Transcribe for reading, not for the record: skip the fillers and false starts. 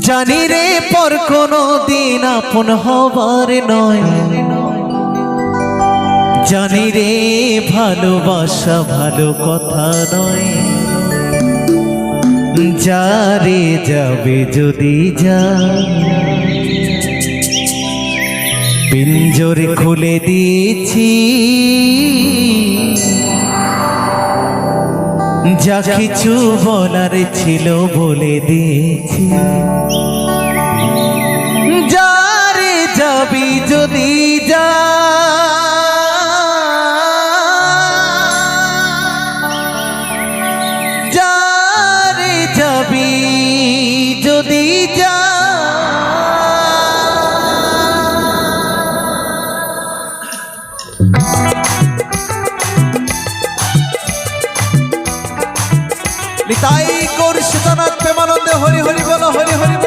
জানি রে পর কোনো দিন আপন হবার নয়, জানি রে ভালোবাসা ভালো কথা নয়। যারে যাবে যদি যা, পিঞ্জরে খুলে দিয়েছি, যা কিছু বলার ছিল বলে দিয়েছি। যারে যাবি যদি যা, যারে যাবি যদি যা, নিতাই গৌর সীতানাথ প্রেমানন্দে হরি হরি বলো, হরি হরি।